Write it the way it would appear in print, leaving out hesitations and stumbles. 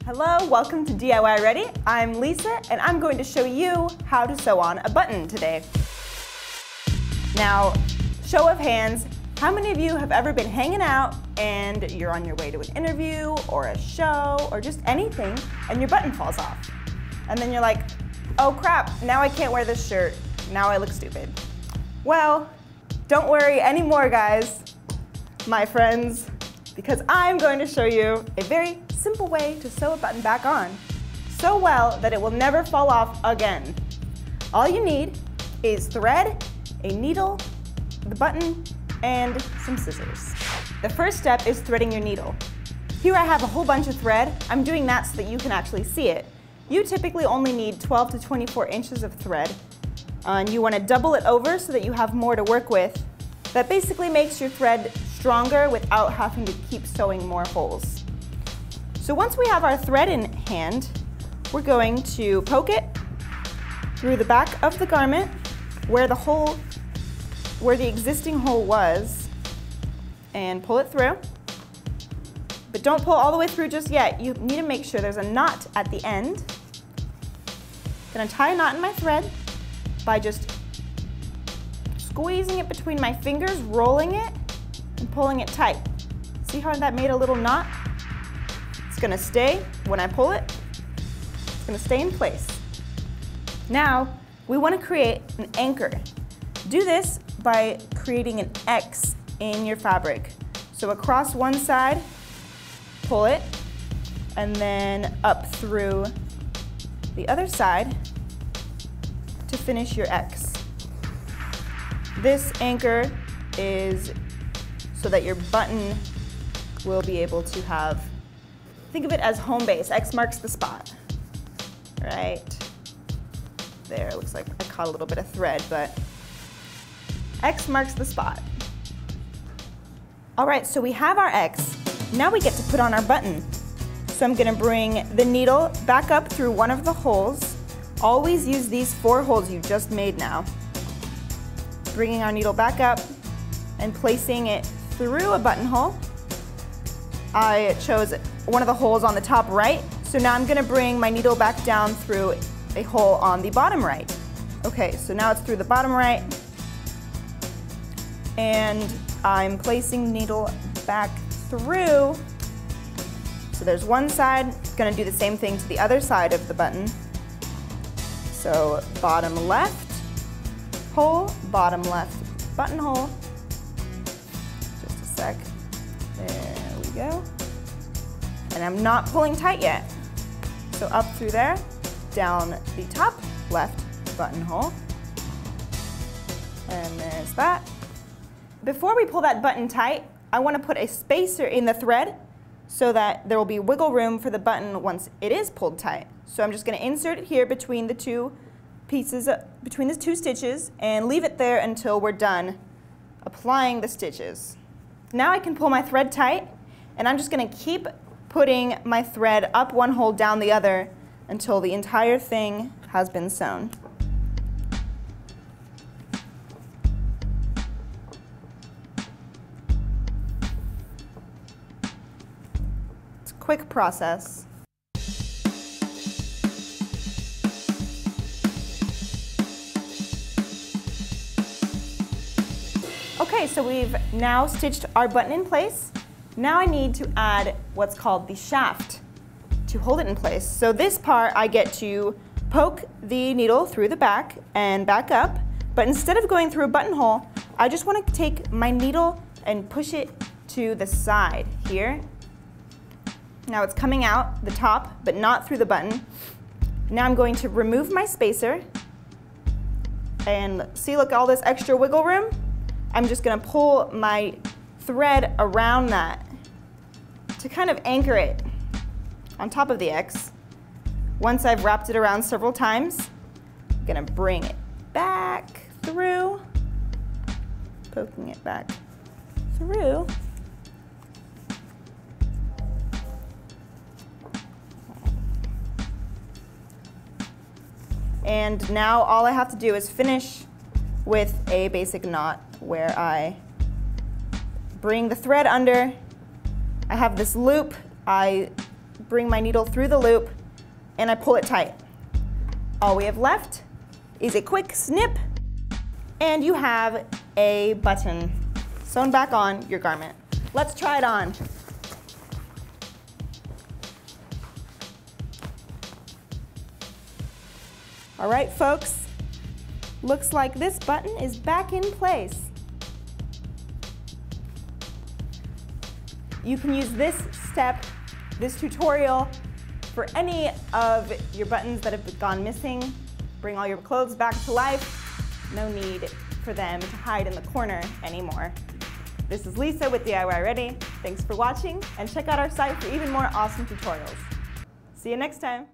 Hello, welcome to DIY Ready. I'm Lisa and I'm going to show you how to sew on a button today. Now, show of hands, how many of you have ever been hanging out and you're on your way to an interview or a show or just anything and your button falls off? And then you're like, oh crap, now I can't wear this shirt. Now I look stupid. Well, don't worry anymore, guys, my friends, because I'm going to show you a very simple way to sew a button back on so well that it will never fall off again. All you need is thread, a needle, the button, and some scissors. The first step is threading your needle. Here I have a whole bunch of thread. I'm doing that so that you can actually see it. You typically only need 12 to 24 inches of thread, and you want to double it over so that you have more to work with. That basically makes your thread stronger without having to keep sewing more holes. So once we have our thread in hand, we're going to poke it through the back of the garment where the existing hole was, and pull it through. But don't pull all the way through just yet. You need to make sure there's a knot at the end. I'm going to tie a knot in my thread by just squeezing it between my fingers, rolling it, and pulling it tight. See how that made a little knot? It's going to stay when I pull it. It's going to stay in place. Now, we want to create an anchor. Do this by creating an X in your fabric. So across one side, pull it, and then up through the other side to finish your X. This anchor is so that your button will be able to have, think of it as home base. X marks the spot. Right there, it looks like I caught a little bit of thread, but X marks the spot. All right, so we have our X. Now we get to put on our button. So I'm gonna bring the needle back up through one of the holes. Always use these 4 holes you just made now. Bringing our needle back up and placing it through a buttonhole. I chose one of the holes on the top right, so now I'm gonna bring my needle back down through a hole on the bottom right. Okay, so now it's through the bottom right, and I'm placing the needle back through. So there's one side, gonna do the same thing to the other side of the button. So bottom left hole, bottom left buttonhole. Just a sec. There we go. And I'm not pulling tight yet. So up through there, down the top left buttonhole. And there's that. Before we pull that button tight, I want to put a spacer in the thread so that there will be wiggle room for the button once it is pulled tight. So I'm just going to insert it here between the two pieces, between the 2 stitches, and leave it there until we're done applying the stitches. Now I can pull my thread tight, and I'm just going to keep putting my thread up one hole, down the other, until the entire thing has been sewn. It's a quick process. Okay, so we've now stitched our button in place. Now I need to add what's called the shaft to hold it in place. So this part I get to poke the needle through the back and back up, but instead of going through a buttonhole, I just want to take my needle and push it to the side here. Now it's coming out the top, but not through the button. Now I'm going to remove my spacer, and see, look, all this extra wiggle room? I'm just going to pull my thread around that to kind of anchor it on top of the X. Once I've wrapped it around several times, I'm going to bring it back through, poking it back through. And now all I have to do is finish with a basic knot where I bring the thread under. I have this loop. I bring my needle through the loop and I pull it tight. All we have left is a quick snip and you have a button sewn back on your garment. Let's try it on. All right, folks, looks like this button is back in place. You can use this step, this tutorial, for any of your buttons that have gone missing. Bring all your clothes back to life. No need for them to hide in the corner anymore. This is Lisa with DIY Ready. Thanks for watching, and check out our site for even more awesome tutorials. See you next time.